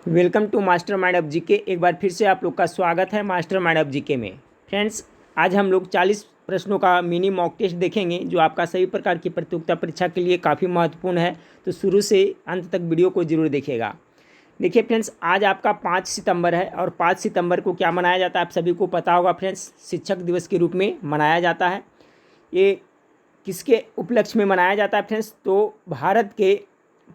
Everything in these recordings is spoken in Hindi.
Welcome to master mind of GK. एक बार फिर से आप लोग का स्वागत है मास्टर माइंड ऑफ जीके में। फ्रेंड्स, आज हम लोग 40 प्रश्नों का मिनी मॉक टेस्ट देखेंगे जो आपका सभी प्रकार की प्रतियोगिता परीक्षा के लिए काफ़ी महत्वपूर्ण है। तो शुरू से अंत तक वीडियो को जरूर देखिएगा। देखिए फ्रेंड्स, आज आपका 5 सितंबर है और 5 सितंबर को क्या मनाया जाता है आप सभी को पता होगा फ्रेंड्स। शिक्षक दिवस के रूप में मनाया जाता है। ये किसके उपलक्ष्य में मनाया जाता है फ्रेंड्स? तो भारत के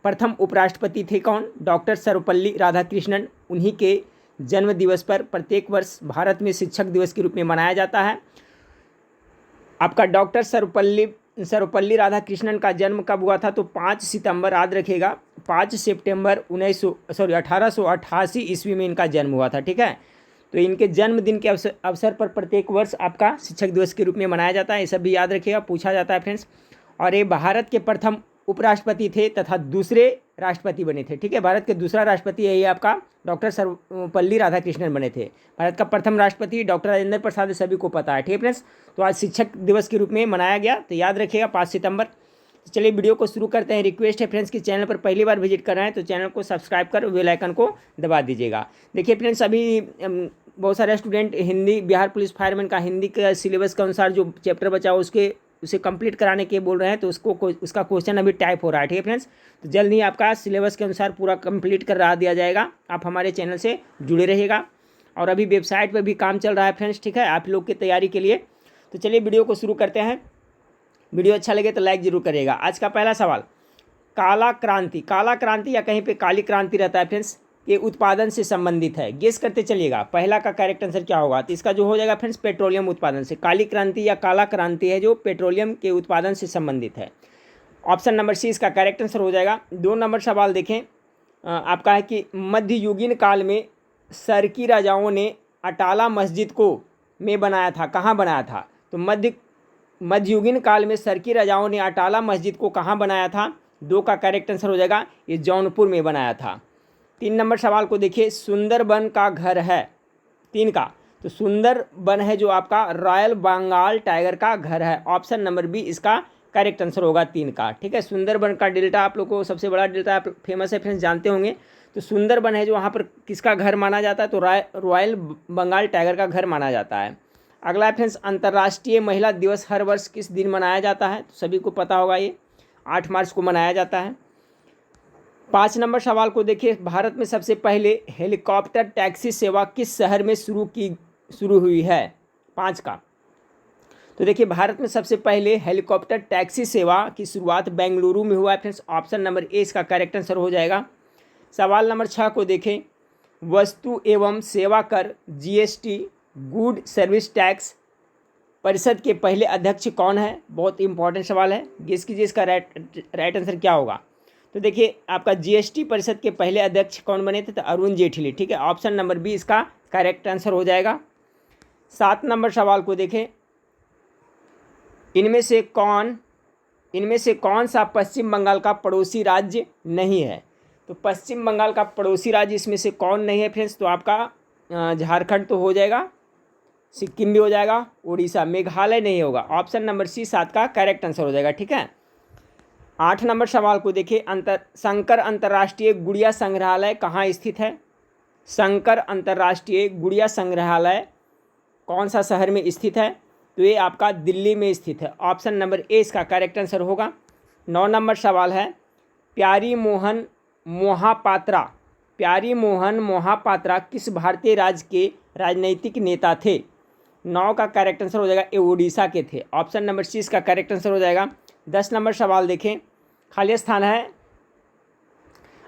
प्रथम उपराष्ट्रपति थे कौन? डॉक्टर सर्वपल्ली राधाकृष्णन। उन्हीं के जन्म दिवस पर प्रत्येक वर्ष भारत में शिक्षक दिवस के रूप में मनाया जाता है। आपका डॉक्टर सर्वपल्ली राधाकृष्णन का जन्म कब हुआ था? तो 5 सितंबर, याद रखिएगा, 5 सितंबर 1888 ईस्वी में इनका जन्म हुआ था। ठीक है, तो इनके जन्मदिन के अवसर पर प्रत्येक वर्ष आपका शिक्षक दिवस के रूप में मनाया जाता है। ये सब भी याद रखिएगा, पूछा जाता है फ्रेंड्स। और ये भारत के प्रथम उपराष्ट्रपति थे तथा दूसरे राष्ट्रपति बने थे। ठीक है, भारत के दूसरा राष्ट्रपति यही आपका डॉक्टर सर्वपल्ली राधाकृष्णन बने थे। भारत का प्रथम राष्ट्रपति डॉक्टर राजेंद्र प्रसाद सभी को पता है। ठीक है फ्रेंड्स, तो आज शिक्षक दिवस के रूप में मनाया गया, तो याद रखिएगा 5 सितंबर। तो चलिए वीडियो को शुरू करते हैं। रिक्वेस्ट है फ्रेंड्स कि चैनल पर पहली बार विजिट कर रहे हैं तो चैनल को सब्सक्राइब कर बेल आइकन को दबा दीजिएगा। देखिए फ्रेंड्स, अभी बहुत सारे student Hindi, Bihar police fireman का हिंदी के सिलेबस के अनुसार जो चैप्टर बचा हो उसे कंप्लीट कराने के बोल रहे हैं, तो उसका क्वेश्चन अभी टाइप हो रहा है। ठीक है फ्रेंड्स, तो जल्द ही आपका सिलेबस के अनुसार पूरा कंप्लीट करा दिया जाएगा। आप हमारे चैनल से जुड़े रहिएगा। और अभी वेबसाइट पर भी काम चल रहा है फ्रेंड्स, ठीक है, आप लोग की तैयारी के लिए। तो चलिए वीडियो को शुरू करते हैं। वीडियो अच्छा लगे तो लाइक जरूर करिएगा। आज का पहला सवाल, काला क्रांति या कहीं पे काली क्रांति रहता है फ्रेंड्स, ये उत्पादन से संबंधित है। गेस करते चलिएगा पहला का करेक्ट आंसर क्या होगा। तो इसका जो हो जाएगा फ्रेंड्स, पेट्रोलियम उत्पादन से। काली क्रांति या काला क्रांति है जो पेट्रोलियम के उत्पादन से संबंधित है। ऑप्शन नंबर सी इसका करेक्ट आंसर हो जाएगा। 2 नंबर सवाल देखें, आपका है कि मध्ययुगीन काल में सरकी राजाओं ने अटाला मस्जिद को में बनाया था। कहाँ बनाया था? तो मध्ययुगीन काल में सरकी राजाओं ने अटाला मस्जिद को कहाँ बनाया था? 2 का करेक्ट आंसर हो जाएगा, ये जौनपुर में बनाया था। 3 नंबर सवाल को देखिए, सुंदरबन का घर है 3 का। तो सुंदरबन है जो आपका रॉयल बंगाल टाइगर का घर है। ऑप्शन नंबर बी इसका करेक्ट आंसर होगा 3 का। ठीक है, सुंदरबन का डेल्टा आप लोग को सबसे बड़ा डेल्टा आप फेमस है फ्रेंड्स, जानते होंगे। तो सुंदरबन है जो वहाँ पर किसका घर माना जाता है? तो रॉयल बंगाल टाइगर का घर माना जाता है। अगला है फ्रेंड्स, अंतर्राष्ट्रीय महिला दिवस हर वर्ष किस दिन मनाया जाता है? तो सभी को पता होगा, ये 8 मार्च को मनाया जाता है। 5 नंबर सवाल को देखिए, भारत में सबसे पहले हेलीकॉप्टर टैक्सी सेवा किस शहर में शुरू हुई है? 5 का। तो देखिए, भारत में सबसे पहले हेलीकॉप्टर टैक्सी सेवा की शुरुआत बेंगलुरु में हुआ है फ्रेंड्स। ऑप्शन नंबर ए इसका करेक्ट आंसर हो जाएगा। सवाल नंबर 6 को देखें, वस्तु एवं सेवा कर जीएसटी गुड सर्विस टैक्स परिषद के पहले अध्यक्ष कौन है? बहुत इंपॉर्टेंट सवाल है, गेस कीजिए इसका राइट आंसर क्या होगा। तो देखिए, आपका जीएसटी परिषद के पहले अध्यक्ष कौन बने थे? तो अरुण जेटली। ठीक है, ऑप्शन नंबर बी इसका करेक्ट आंसर हो जाएगा। 7 नंबर सवाल को देखें, इनमें से कौन सा पश्चिम बंगाल का पड़ोसी राज्य नहीं है? तो पश्चिम बंगाल का पड़ोसी राज्य इसमें से कौन नहीं है फ्रेंड्स? तो आपका झारखंड तो हो जाएगा, सिक्किम भी हो जाएगा, उड़ीसा, मेघालय नहीं होगा। ऑप्शन नंबर सी 7 का करेक्ट आंसर हो जाएगा। ठीक है, 8 नंबर सवाल को देखिए, शंकर अंतर्राष्ट्रीय गुड़िया संग्रहालय कहाँ स्थित है? शंकर अंतर्राष्ट्रीय गुड़िया संग्रहालय कौन सा शहर में स्थित है? तो ये आपका दिल्ली में स्थित है। ऑप्शन नंबर ए इसका करेक्ट आंसर होगा। 9 नंबर सवाल है, प्यारी मोहन मोहापात्रा किस भारतीय राज्य के राजनीतिक नेता थे? 9 का करेक्ट आंसर हो जाएगा, ये उड़ीसा के थे। ऑप्शन नंबर सी इसका करेक्ट आंसर हो जाएगा। 10 नंबर सवाल देखें, खाली स्थान है,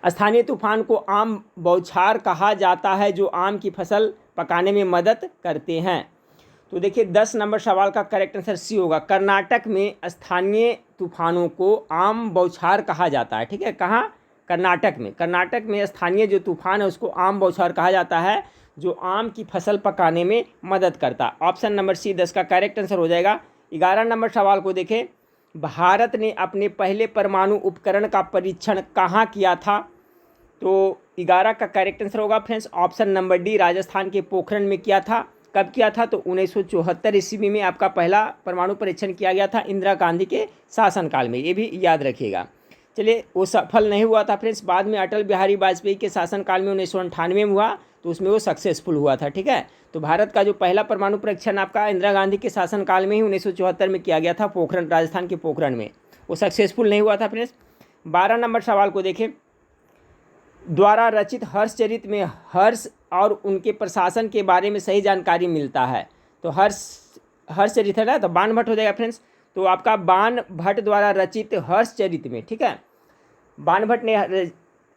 स्थानीय तूफान को आम बौछार कहा जाता है जो आम की फसल पकाने में मदद करते हैं। तो देखिए, 10 नंबर सवाल का करेक्ट आंसर सी होगा। कर्नाटक में स्थानीय तूफानों को आम बौछार कहा जाता है। ठीक है, कहाँ? कर्नाटक में स्थानीय जो तूफान है उसको आम बौछार कहा जाता है जो आम की फसल पकाने में मदद करता है। ऑप्शन नंबर सी 10 का करेक्ट आंसर हो जाएगा। 11 नंबर सवाल को देखें, भारत ने अपने पहले परमाणु उपकरण का परीक्षण कहाँ किया था? तो 11 का करेक्ट आंसर होगा friends, option number D, Rajasthan के पोखरण में किया था। कब किया था? तो 1974 ईस्वी में आपका पहला परमाणु परीक्षण किया गया था इंदिरा गांधी के शासनकाल में, ये भी याद रखिएगा। चलिए वो सफल नहीं हुआ था फ्रेंड्स, बाद में अटल बिहारी वाजपेयी के शासनकाल में 1998 में हुआ, तो उसमें वो सक्सेसफुल हुआ था। ठीक है, तो भारत का जो पहला परमाणु परीक्षण आपका इंदिरा गांधी के शासनकाल में ही 1974 में किया गया था, पोखरण, राजस्थान के पोखरण में, वो सक्सेसफुल नहीं हुआ था फ्रेंड्स। 12 नंबर सवाल को देखें, द्वारा रचित हर्षचरित में हर्ष और उनके प्रशासन के बारे में सही जानकारी मिलता है। तो हर्षचरित है ना, तो बाण भट्ट हो जाएगा फ्रेंड्स। तो आपका बाण भट्ट द्वारा रचित हर्षचरित में, ठीक है, बाण भट्ट ने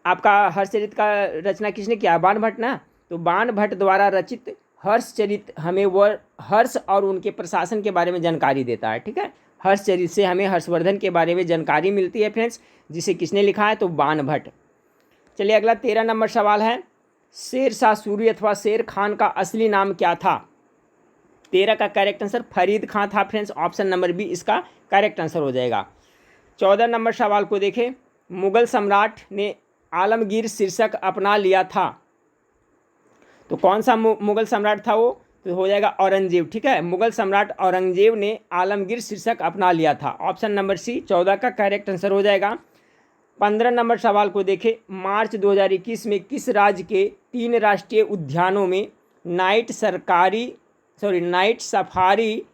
आपका हर्षचरित का रचना किसने किया? बाण भट्ट ना। तो बाण भट्ट द्वारा रचित हर्षचरित हमें वह हर्ष और उनके प्रशासन के बारे में जानकारी देता है। ठीक है, हर्षचरित से हमें हर्षवर्धन के बारे में जानकारी मिलती है फ्रेंड्स, जिसे किसने लिखा है? तो बाण भट्ट। चलिए अगला 13 नंबर सवाल है, शेर शाह सूरी अथवा शेर खान का असली नाम क्या था? 13 का करेक्ट आंसर फरीद खां था फ्रेंड्स, ऑप्शन नंबर बी इसका करेक्ट आंसर हो जाएगा। 14 नंबर सवाल को देखें, मुगल सम्राट ने आलमगीर शीर्षक अपना लिया था, तो कौन सा मुगल सम्राट था वो? तो हो जाएगा औरंगजेब। ठीक है, मुगल सम्राट औरंगजेब ने आलमगीर शीर्षक अपना लिया था, ऑप्शन नंबर सी 14 का करेक्ट आंसर हो जाएगा। 15 नंबर सवाल को देखें, मार्च 2021 में किस राज्य के 3 राष्ट्रीय उद्यानों में नाइट सफारी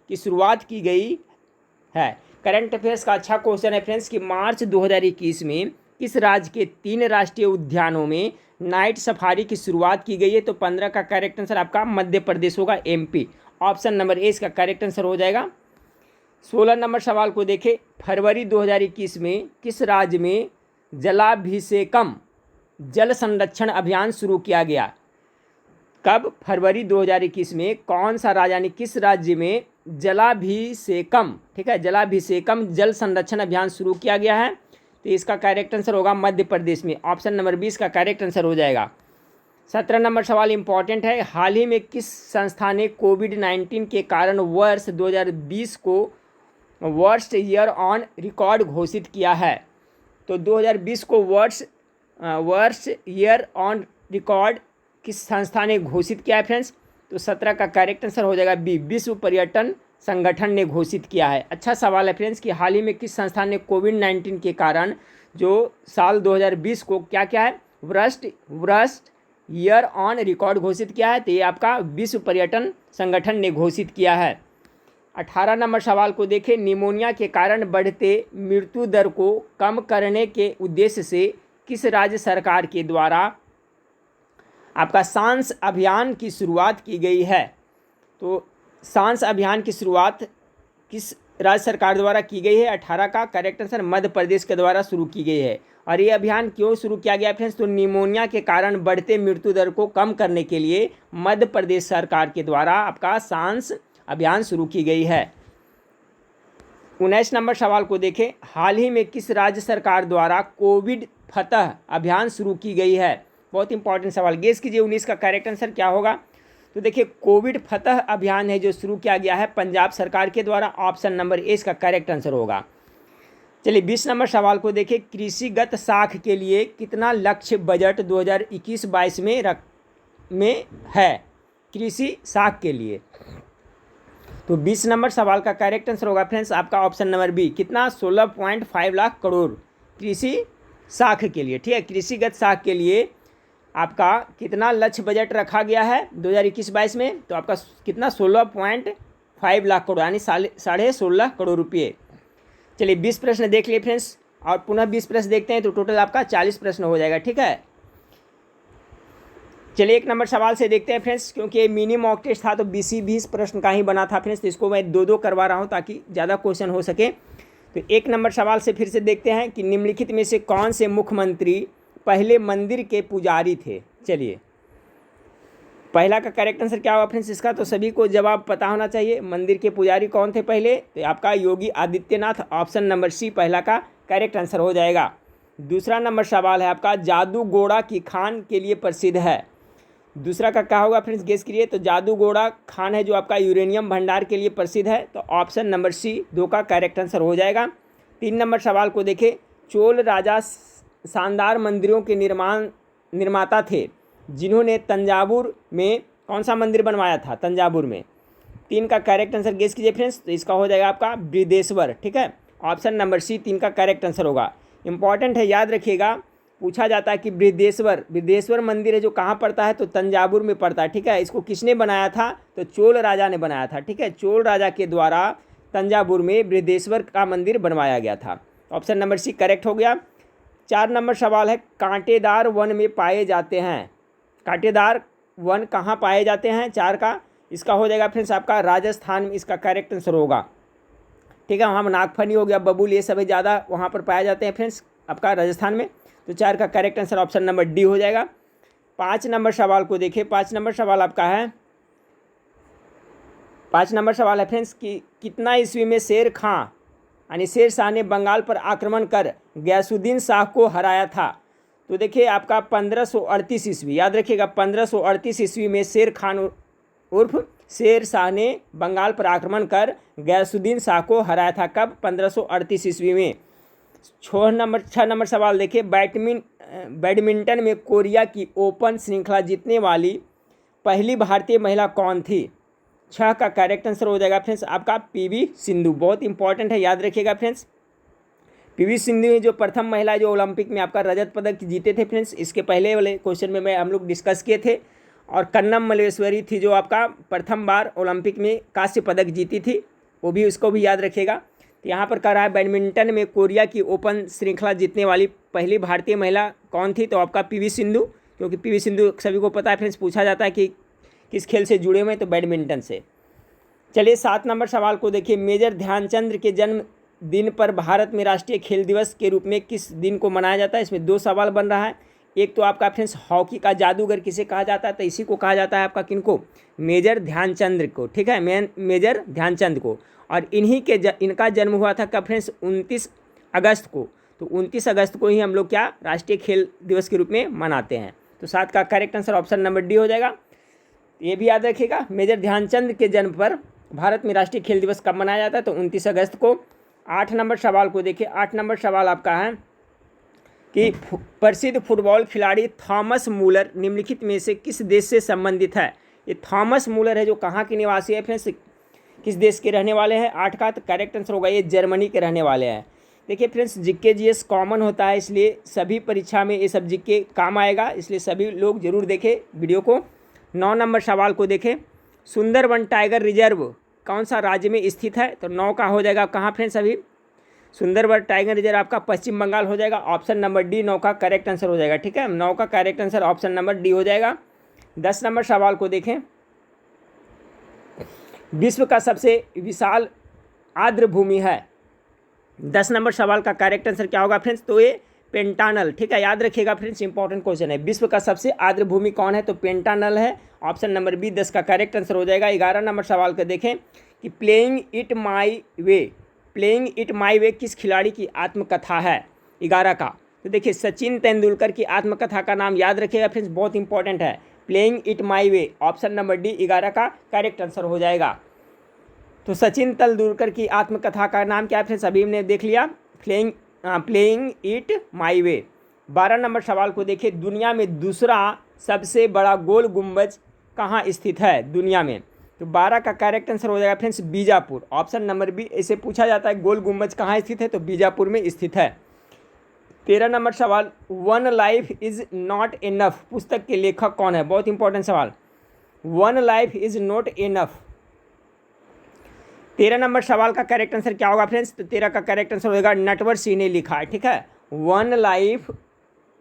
की शुरुआत की गई है? करंट अफेयर्स का अच्छा क्वेश्चन है फ्रेंड्स कि मार्च 2021 में किस राज्य के 3 राष्ट्रीय उद्यानों में नाइट सफारी की शुरुआत की गई है? तो 15 का करेक्ट आंसर आपका मध्य प्रदेश होगा, एमपी, ऑप्शन नंबर ए इसका करेक्ट आंसर हो जाएगा। 16 नंबर सवाल को देखें, फरवरी 2021 में किस राज्य में जलाभिषेकम जल संरक्षण अभियान शुरू किया गया? कब? फरवरी 2021 में कौन सा राज्य यानी किस राज्य में जलाभिषेकम, ठीक है, जलाभिषेकम जल संरक्षण अभियान शुरू किया गया है? तो इसका करेक्ट आंसर होगा मध्य प्रदेश में, ऑप्शन नंबर 20 का करेक्ट आंसर हो जाएगा। 17 नंबर सवाल इंपॉर्टेंट है, हाल ही में किस संस्था ने कोविड-19 के कारण वर्ष 2020 को वर्स्ट ईयर ऑन रिकॉर्ड घोषित किया है? तो 2020 को वर्स्ट ईयर ऑन रिकॉर्ड किस संस्था ने घोषित किया है फ्रेंड्स? तो 17 का करेक्ट आंसर हो जाएगा बी, विश्व पर्यटन संगठन ने घोषित किया है। अच्छा सवाल है फ्रेंड्स कि हाल ही में किस संस्था ने कोविड-19 के कारण जो साल 2020 को क्या क्या है वर्स्ट ईयर ऑन रिकॉर्ड घोषित किया है? तो ये आपका विश्व पर्यटन संगठन ने घोषित किया है। 18 नंबर सवाल को देखें, निमोनिया के कारण बढ़ते मृत्यु दर को कम करने के उद्देश्य से किस राज्य सरकार के द्वारा आपका सांस अभियान की शुरुआत की गई है? तो सांस अभियान की शुरुआत किस राज्य सरकार द्वारा की गई है? 18 का करेक्ट आंसर मध्य प्रदेश के द्वारा शुरू की गई है। और ये अभियान क्यों शुरू किया गया फ्रेंड्स? तो निमोनिया के कारण बढ़ते मृत्यु दर को कम करने के लिए मध्य प्रदेश सरकार के द्वारा आपका सांस अभियान शुरू की गई है। 19 नंबर सवाल को देखें, हाल ही में किस राज्य सरकार द्वारा कोविड फतह अभियान शुरू की गई है? बहुत इंपॉर्टेंट सवाल, गेस कीजिए 19 का करेक्ट आंसर क्या होगा? तो देखिए कोविड फतह अभियान है जो शुरू किया गया है पंजाब सरकार के द्वारा, ऑप्शन नंबर ए इसका करेक्ट आंसर होगा। चलिए 20 नंबर सवाल को देखिए, कृषिगत साख के लिए कितना लक्ष्य बजट 2021-22 में है? कृषि साख के लिए तो 20 नंबर सवाल का करेक्ट आंसर होगा फ्रेंड्स आपका ऑप्शन नंबर बी, कितना? 16.5 लाख करोड़ कृषि साख के लिए। ठीक है, कृषिगत साख के लिए आपका कितना लक्ष्य बजट रखा गया है 2021-22 में? तो आपका कितना? 16.5 लाख करोड़ यानी 16.5 करोड़ रुपये। चलिए 20 प्रश्न देख लिए फ्रेंड्स, और पुनः 20 प्रश्न देखते हैं तो टोटल आपका 40 प्रश्न हो जाएगा। ठीक है, चलिए 1 नंबर सवाल से देखते हैं फ्रेंड्स, क्योंकि मिनी मॉक टेस्ट था तो 20 प्रश्न का ही बना था फ्रेंड्स, तो इसको मैं 2 करवा रहा हूँ ताकि ज़्यादा क्वेश्चन हो सके। तो 1 नंबर सवाल से फिर से देखते हैं कि निम्नलिखित में से कौन से मुख्यमंत्री पहले मंदिर के पुजारी थे? चलिए पहला का करेक्ट आंसर क्या होगा फ्रेंड्स? इसका तो सभी को जवाब पता होना चाहिए। मंदिर के पुजारी कौन थे पहले? तो आपका योगी आदित्यनाथ, ऑप्शन नंबर सी पहला का करेक्ट आंसर हो जाएगा। दूसरा नंबर सवाल है आपका, जादूगोड़ा की खान के लिए प्रसिद्ध है? दूसरा का क्या होगा फ्रेंड्स, गेस करिए। तो जादूगोड़ा खान है जो आपका यूरेनियम भंडार के लिए प्रसिद्ध है, तो ऑप्शन नंबर सी 2 का करेक्ट आंसर हो जाएगा। 3 नंबर सवाल को देखें, चोल राजा शानदार मंदिरों के निर्माता थे जिन्होंने तंजावुर में कौन सा मंदिर बनवाया था? तंजावुर में। 3 का करेक्ट आंसर गेस कीजिए फ्रेंड्स, तो इसका हो जाएगा आपका बृहदेश्वर। ठीक है, ऑप्शन नंबर सी 3 का करेक्ट आंसर होगा। इम्पॉर्टेंट है, याद रखिएगा। पूछा जाता है कि बृहदेश्वर मंदिर है जो कहाँ पड़ता है, तो तंजावुर में पड़ता है। ठीक है, इसको किसने बनाया था, तो चोल राजा ने बनाया था। ठीक है, चोल राजा के द्वारा तंजावुर में बृहदेश्वर का मंदिर बनवाया गया था। ऑप्शन नंबर सी करेक्ट हो गया। 4 नंबर सवाल है, कांटेदार वन में पाए जाते हैं। कांटेदार वन कहाँ पाए जाते हैं, 4 का इसका हो जाएगा फ्रेंड्स आपका राजस्थान में इसका करेक्ट आंसर होगा। ठीक है, वहाँ नागफनी हो गया, बबूल, ये सभी ज़्यादा वहाँ पर पाए जाते हैं फ्रेंड्स आपका राजस्थान में। तो 4 का correct answer option number D हो जाएगा। 5 नंबर सवाल को देखिए। 5 नंबर सवाल आपका है, 5 नंबर सवाल है फ्रेंड्स कि कितना ईस्वी में शेर खां यानी शेर शाह ने बंगाल पर आक्रमण कर गयासुद्दीन शाह को हराया था। तो देखिए आपका 1538 ईस्वी, याद रखिएगा 1538 ईस्वी में शेर खान उर्फ शेर शाह ने बंगाल पर आक्रमण कर गयासुद्दीन शाह को हराया था। कब, 1538 ईस्वी में। 6 नंबर सवाल देखिए, बैडमिंटन में कोरिया की ओपन श्रृंखला जीतने वाली पहली भारतीय महिला कौन थी। 6 का करेक्ट आंसर हो जाएगा फ्रेंड्स आपका पीवी सिंधु। बहुत इंपॉर्टेंट है, याद रखिएगा फ्रेंड्स। पीवी सिंधु जो प्रथम महिला जो ओलंपिक में आपका रजत पदक जीते थे फ्रेंड्स, इसके पहले वाले क्वेश्चन में हम लोग डिस्कस किए थे। और कन्नम मल्लेश्वरी थी जो आपका प्रथम बार ओलंपिक में कांस्य पदक जीती थी, वो भी उसको भी याद रखिएगा। तो यहाँ पर कह रहा है बैडमिंटन में कोरिया की ओपन श्रृंखला जीतने वाली पहली भारतीय महिला कौन थी, तो आपका पीवी सिंधु, क्योंकि पीवी सिंधु सभी को पता है फ्रेंड्स, पूछा जाता है कि किस खेल से जुड़े हुए हैं, तो बैडमिंटन से। चलिए 7 नंबर सवाल को देखिए, मेजर ध्यानचंद के जन्म दिन पर भारत में राष्ट्रीय खेल दिवस के रूप में किस दिन को मनाया जाता है। इसमें 2 सवाल बन रहा है। एक तो आपका फ्रेंड्स हॉकी का जादूगर किसे कहा जाता है, तो इसी को कहा जाता है आपका किनको, मेजर ध्यानचंद को। ठीक है, मेजर ध्यानचंद को। और इनका जन्म हुआ था कब फ्रेंड्स, 29 अगस्त को। तो 29 अगस्त को ही हम लोग क्या राष्ट्रीय खेल दिवस के रूप में मनाते हैं। तो 7 का correct answer option number D हो जाएगा। ये भी याद रखिएगा, मेजर ध्यानचंद के जन्म पर भारत में राष्ट्रीय खेल दिवस कब मनाया जाता है, तो 29 अगस्त को। 8 नंबर सवाल को देखिए। 8 नंबर सवाल आपका है कि प्रसिद्ध फुटबॉल खिलाड़ी थॉमस मूलर निम्नलिखित में से किस देश से संबंधित है। ये थॉमस मूलर है जो कहाँ के निवासी है फ्रेंड्स, किस देश के रहने वाले हैं। 8 का तो करेक्ट आंसर होगा ये जर्मनी के रहने वाले हैं। देखिए फ्रेंड्स जीके जीएस कॉमन होता है, इसलिए सभी परीक्षा में ये सब जीके काम आएगा, इसलिए सभी लोग जरूर देखें वीडियो को। 9 नंबर सवाल को देखें, सुंदरवन टाइगर रिजर्व कौन सा राज्य में स्थित है, तो 9 का हो जाएगा कहाँ फ्रेंड्स अभी, सुंदरवन टाइगर रिजर्व आपका पश्चिम बंगाल हो जाएगा। ऑप्शन नंबर डी 9 का करेक्ट आंसर हो जाएगा। ठीक है, 9 का correct answer option number D हो जाएगा। 10 नंबर सवाल को देखें, विश्व का सबसे विशाल आर्द्र भूमि है। 10 नंबर सवाल का करेक्ट आंसर क्या होगा फ्रेंड्स, तो ये पेंटानल। ठीक है, याद रखिएगा फ्रेंड्स, इंपॉर्टेंट क्वेश्चन है। विश्व का सबसे आर्द्र भूमि कौन है, तो पेंटानल है। ऑप्शन नंबर बी 10 का करेक्ट आंसर हो जाएगा। 11 नंबर सवाल को देखें कि प्लेइंग इट माई वे किस खिलाड़ी की आत्मकथा है, 11 का। तो देखिए सचिन तेंदुलकर की आत्मकथा का नाम याद रखिएगा फ्रेंड्स, बहुत इंपॉर्टेंट है। Playing it my way, option number D 11 का करेक्ट आंसर हो जाएगा। तो सचिन तेंदुलकर की आत्मकथा का नाम क्या है फ्रेंड्स, अभी हमने देख लिया, playing it my way. 12 number सवाल को देखिए, दुनिया में दूसरा सबसे बड़ा गोल गुंबज कहाँ स्थित है दुनिया में, तो 12 का करेक्ट आंसर हो जाएगा friends Bijapur. Option number B, इसे पूछा जाता है गोल गुंबज कहाँ स्थित है, तो बीजापुर में स्थित है। 13 नंबर सवाल, one life is not enough पुस्तक के लेखक कौन है, बहुत इंपॉर्टेंट सवाल। One life is not enough, 13 number सवाल का करेक्ट आंसर क्या होगा फ्रेंड्स, तो 13 का करेक्ट आंसर होगा नटवर सिंह ने लिखा है। ठीक है, one life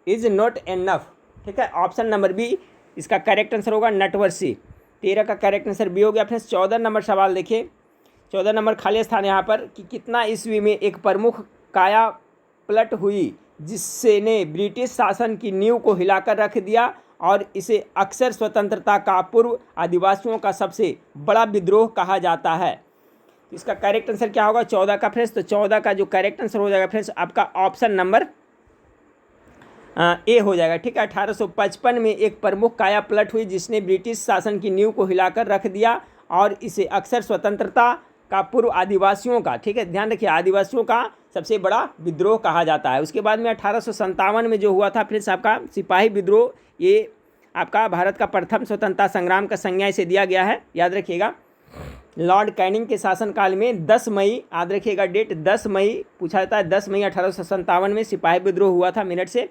is not enough. ठीक है, ऑप्शन नंबर बी इसका करेक्ट आंसर होगा नटवर सिंह। 13 का करेक्ट आंसर बी हो गया फ्रेंड्स। 14 नंबर सवाल देखिए, 14 नंबर खाली स्थान यहाँ पर कि कितना ईस्वी में एक प्रमुख काया पलट हुई जिससे ने ब्रिटिश शासन की नींव को हिलाकर रख दिया और इसे अक्सर स्वतंत्रता का पूर्व आदिवासियों का सबसे बड़ा विद्रोह कहा जाता है। इसका करेक्ट आंसर क्या होगा 14 का फ्रेंड्स, तो 14 का जो करेक्ट आंसर हो जाएगा फ्रेंड्स आपका ऑप्शन नंबर ए हो जाएगा। ठीक है, 1855 में एक प्रमुख काया पलट हुई जिसने ब्रिटिश शासन की नींव को हिलाकर रख दिया और इसे अक्सर स्वतंत्रता का पूर्व आदिवासियों का, ठीक है ध्यान रखिए, आदिवासियों का सबसे बड़ा विद्रोह कहा जाता है। उसके बाद में 1857 में जो हुआ था फ्रेंड्स आपका सिपाही विद्रोह, ये आपका भारत का प्रथम स्वतंत्रता संग्राम का संज्ञा इसे दिया गया है, याद रखिएगा। लॉर्ड कैनिंग के शासनकाल में 10 मई, याद रखिएगा डेट, 10 मई पूछा जाता है, 10 मई 1857 में सिपाही विद्रोह हुआ था मेरठ से।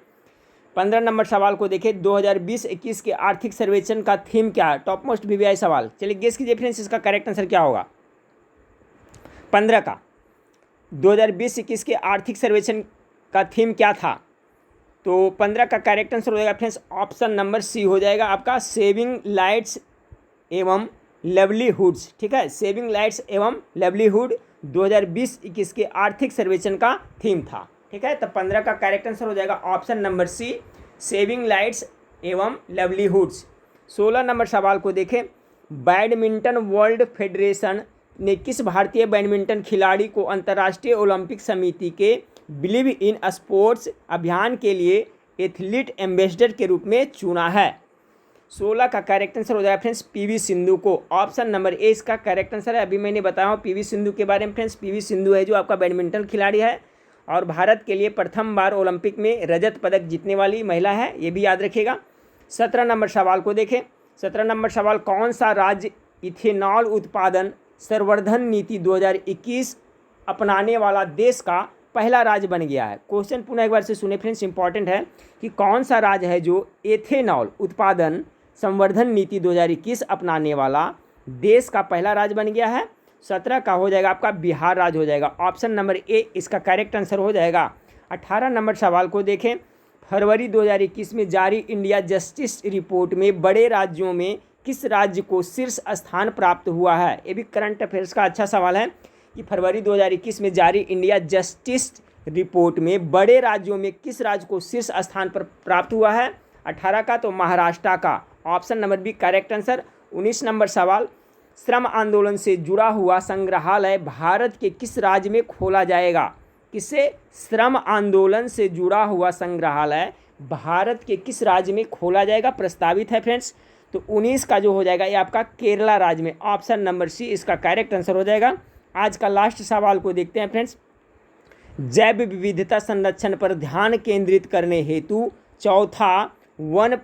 15 नंबर सवाल को देखें, 2020-21 के आर्थिक सर्वेक्षण का थीम क्या है? टॉप मोस्ट वीवीआई सवाल, चलिए गेस कीजिए फ्रेंड्स इसका करेक्ट आंसर क्या होगा। 15 का 2020-21 के आर्थिक सर्वेक्षण का थीम क्या था? तो 15 का करेक्ट आंसर हो जाएगा फ्रेंड्स ऑप्शन नंबर सी हो जाएगा आपका, सेविंग लाइट्स एवं लेवलीहुड्स। ठीक है, सेविंग लाइट्स एवं लेवलीहुड 2020-21 के आर्थिक सर्वेक्षण का थीम था। ठीक है, तो 15 का करेक्ट आंसर हो जाएगा option number C, saving lights एवं लेवलीहुड्स। 16 नंबर सवाल को देखें, बैडमिंटन वर्ल्ड फेडरेशन ने किस भारतीय बैडमिंटन खिलाड़ी को अंतर्राष्ट्रीय ओलंपिक समिति के बिलीव इन स्पोर्ट्स अभियान के लिए एथलीट एम्बेसडर के रूप में चुना है? 16 का करेक्ट आंसर हो जाएगा फ्रेंड्स पीवी सिंधु को, ऑप्शन नंबर ए इसका करेक्ट आंसर है। अभी मैंने बताया हूँ पीवी सिंधु के बारे में फ्रेंड्स, पीवी सिंधु है जो आपका बैडमिंटन खिलाड़ी है और भारत के लिए प्रथम बार ओलंपिक में रजत पदक जीतने वाली महिला है, ये भी याद रखिएगा। 17 नंबर सवाल को देखें, 17 नंबर सवाल, कौन सा राज्य इथेनॉल उत्पादन संवर्धन नीति 2021 अपनाने वाला देश का पहला राज्य बन गया है? क्वेश्चन पुनः एक बार से सुने फ्रेंड्स, इंपॉर्टेंट है कि कौन सा राज्य है जो एथेनॉल उत्पादन संवर्धन नीति 2021 अपनाने वाला देश का पहला राज्य बन गया है? 17 का हो जाएगा आपका बिहार राज्य हो जाएगा, ऑप्शन नंबर ए इसका करेक्ट आंसर हो जाएगा। 18 नंबर सवाल को देखें, फरवरी 2021 में जारी इंडिया जस्टिस रिपोर्ट में बड़े राज्यों में किस राज्य को शीर्ष स्थान प्राप्त हुआ है? ये भी करंट अफेयर्स का अच्छा सवाल है कि फरवरी 2021 में जारी इंडिया जस्टिस रिपोर्ट में बड़े राज्यों में किस राज्य को शीर्ष स्थान पर प्राप्त हुआ है? 18 का तो महाराष्ट्र का, option number B correct answer. 19 नंबर सवाल, श्रम आंदोलन से जुड़ा हुआ संग्रहालय भारत के किस राज्य में खोला जाएगा? किससे? श्रम आंदोलन से जुड़ा हुआ संग्रहालय भारत के किस राज्य में खोला जाएगा प्रस्तावित है फ्रेंड्स? तो 19 का जो हो जाएगा ये आपका केरला राज्य में, ऑप्शन नंबर सी इसका करेक्ट आंसर हो जाएगा। आज का लास्ट सवाल को देखते हैं फ्रेंड्स, जैव विविधता संरक्षण पर ध्यान केंद्रित करने हेतु चौथा वन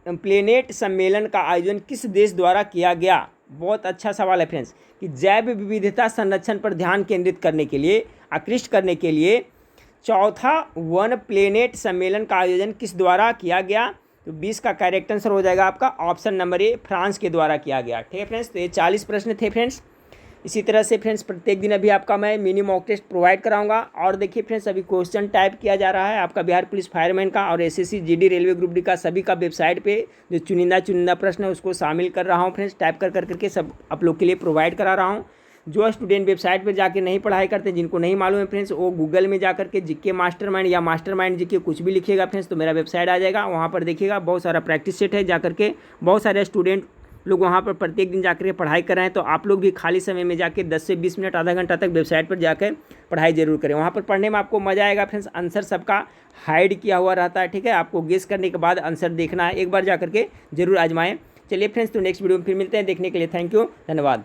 प्लेनेट सम्मेलन का आयोजन किस देश द्वारा किया गया? बहुत अच्छा सवाल है फ्रेंड्स कि जैव विविधता संरक्षण पर ध्यान केंद्रित करने के लिए, आकृष्ट करने के लिए चौथा वन प्लेनेट सम्मेलन का आयोजन किस द्वारा किया गया? तो 20 का करेक्ट आंसर हो जाएगा आपका ऑप्शन नंबर ए, फ्रांस के द्वारा किया गया। ठीक है फ्रेंड्स, तो ये 40 प्रश्न थे फ्रेंड्स। इसी तरह से फ्रेंड्स प्रत्येक दिन अभी आपका मैं मिनी मॉक टेस्ट प्रोवाइड कराऊंगा। और देखिए फ्रेंड्स अभी क्वेश्चन टाइप किया जा रहा है आपका बिहार पुलिस फायरमैन का और SSC GD railway group D का, सभी का वेबसाइट पे जो चुनिंदा प्रश्न है उसको शामिल कर रहा हूँ फ्रेंड्स, टाइप कर करके सब आप लोग के लिए प्रोवाइड करा रहा हूँ। जो स्टूडेंट वेबसाइट पर जाके नहीं पढ़ाई करते, जिनको नहीं मालूम है फ्रेंड्स, वो गूगल में जा करके जीके मास्टरमाइंड या मास्टरमाइंड जीके कुछ भी लिखिएगा फ्रेंड्स तो मेरा वेबसाइट आ जाएगा, वहाँ पर देखिएगा बहुत सारा प्रैक्टिस सेट है, जा करके बहुत सारे स्टूडेंट लोग वहाँ पर प्रत्येक दिन जाकर के पढ़ाई कर रहे हैं। तो आप लोग भी खाली समय में जाके 10 से 20 मिनट आधा घंटा तक वेबसाइट पर जाकर पढ़ाई जरूर करें, वहाँ पर पढ़ने में आपको मज़ा आएगा फ्रेंड्स। आंसर सबका हाइड किया हुआ रहता है, ठीक है, आपको गेस करने के बाद आंसर देखना है, एक बार जा करके जरूर आजमाएं। चलिए फ्रेंड्स, तो नेक्स्ट वीडियो में फिर मिलते हैं, देखने के लिए थैंक यू, धन्यवाद।